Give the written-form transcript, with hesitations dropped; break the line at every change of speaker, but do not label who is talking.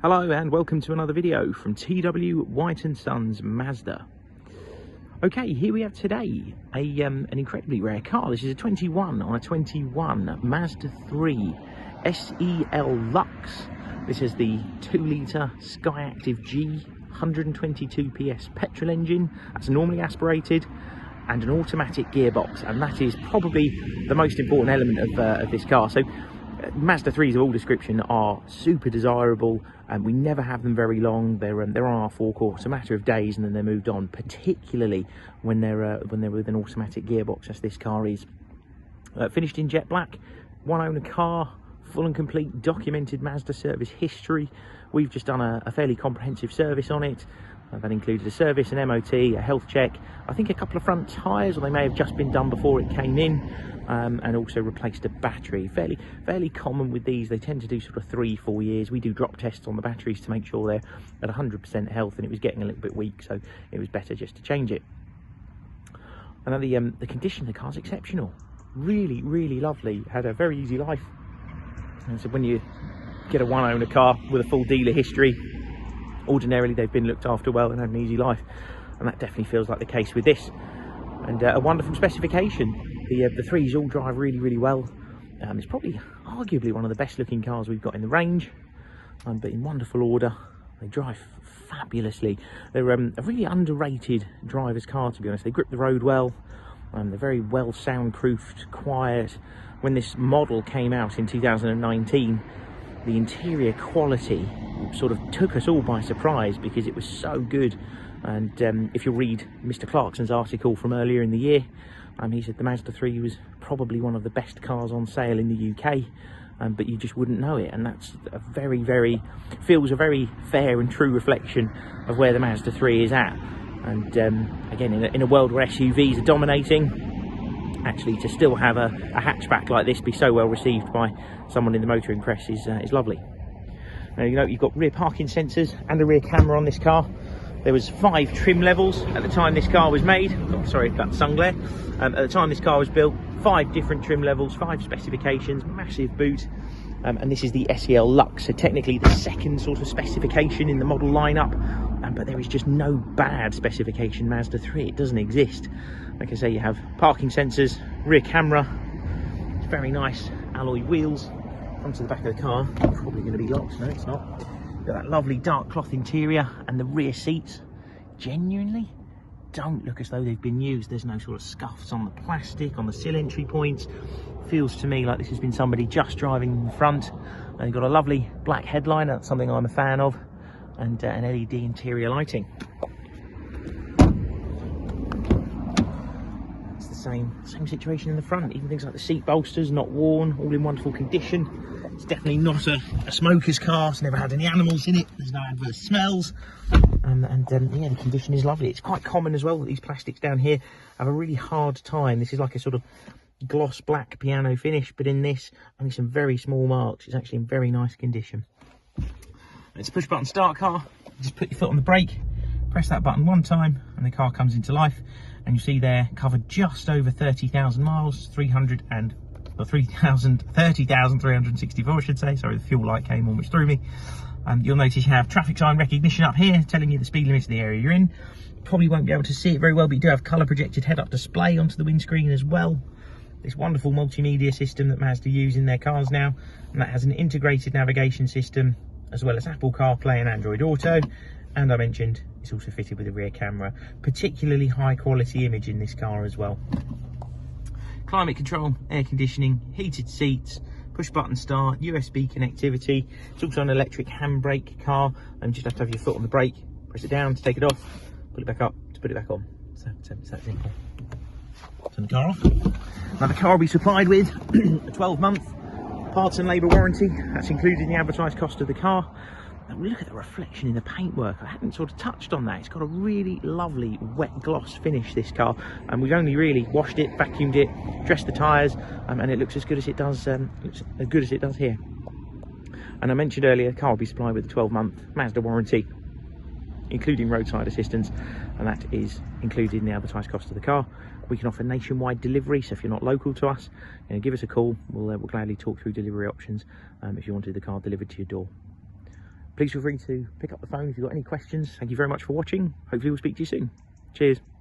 Hello and welcome to another video from TW White & Sons Mazda. Okay, here we have today an incredibly rare car. This is a 21 on a 21 Mazda 3 SEL Lux. This is the 2-litre e-SKYACTIV-G 122 PS petrol engine. That's normally aspirated and an automatic gearbox, and that is probably the most important element of this car. So Mazda 3s of all description are super desirable, and we never have them very long. They're on our forecourt. It's a matter of days and then they're moved on, particularly when they're with an automatic gearbox, as this car is. Finished in jet black, one owner car, full and complete documented Mazda service history. We've just done a fairly comprehensive service on it. That included a service, an MOT, a health check, I think a couple of front tyres, or they may have just been done before it came in, and also replaced a battery. Fairly common with these. They tend to do sort of 3-4 years. We do drop tests on the batteries to make sure they're at 100% health, and it was getting a little bit weak, so it was better just to change it. And then the condition of the car's exceptional. Really lovely. Had a very easy life. And so when you get a one owner car with a full dealer history, ordinarily they've been looked after well and had an easy life, and that definitely feels like the case with this. And a wonderful specification. The 3s all drive really well. It's probably arguably one of the best looking cars we've got in the range, but in wonderful order. They drive fabulously. They're a really underrated driver's car, to be honest. They grip the road well. They're very well soundproofed, quiet. When this model came out in 2019, the interior quality sort of took us all by surprise because it was so good. And if you read Mr. Clarkson's article from earlier in the year, he said the Mazda 3 was probably one of the best cars on sale in the UK, but you just wouldn't know it. And that's a feels a very fair and true reflection of where the Mazda 3 is at. And again, in a world where SUVs are dominating, actually to still have a hatchback like this be so well received by someone in the motoring press is lovely. Now, you know, you've got rear parking sensors and a rear camera on this car. There was 5 trim levels at the time this car was made. Oh, sorry about the sun glare. At the time this car was built, 5 different trim levels, 5 specifications, massive boot. And this is the SEL Lux, so technically the second sort of specification in the model lineup. But there is just no bad specification Mazda 3. It doesn't exist. Like I say, you have parking sensors, rear camera, very nice alloy wheels. Onto the back of the car, probably going to be locked. No, it's not. Got that lovely dark cloth interior, and the rear seats genuinely don't look as though they've been used. There's no sort of scuffs on the plastic, on the sill entry points. Feels to me like this has been somebody just driving in the front. And you've got a lovely black headline, that's something I'm a fan of, and an LED interior lighting. It's the same situation in the front. Even things like the seat bolsters, not worn, all in wonderful condition. It's definitely not a smoker's car. It's never had any animals in it. There's no adverse smells. Yeah, the condition is lovely. It's quite common as well that these plastics down here have a really hard time. This is like a sort of gloss black piano finish, but in this, only some very small marks. It's actually in very nice condition. It's a push button start car. Just put your foot on the brake, press that button one time, and the car comes into life. And you see there, covered just over 30,000 miles, 30,364, I should say. Sorry, the fuel light came on, which threw me. You'll notice you have traffic sign recognition up here, telling you the speed limits of the area you're in. Probably won't be able to see it very well, but you do have colour projected head-up display onto the windscreen as well. This wonderful multimedia system that Mazda use in their cars now, and that has an integrated navigation system, as well as Apple CarPlay and Android Auto. And I mentioned it's also fitted with a rear camera. Particularly high quality image in this car as well. Climate control, air conditioning, heated seats, push button start, USB connectivity. It's also an electric handbrake car, and you just have to have your foot on the brake, press it down to take it off, pull it back up to put it back on. So it's that simple. Turn the car off. Now the car will be supplied with a 12-month parts and labour warranty. That's included in the advertised cost of the car. And look at the reflection in the paintwork. I hadn't sort of touched on that. It's got a really lovely wet gloss finish, this car, and we've only really washed it, vacuumed it, dressed the tyres, and it looks as good as it does. Looks as good as it does here. And I mentioned earlier, the car will be supplied with a 12-month Mazda warranty, including roadside assistance, and that is included in the advertised cost of the car. We can offer nationwide delivery, so if you're not local to us, give us a call. We'll gladly talk through delivery options if you wanted the car delivered to your door. please feel free to pick up the phone if you've got any questions. Thank you very much for watching. Hopefully we'll speak to you soon. Cheers.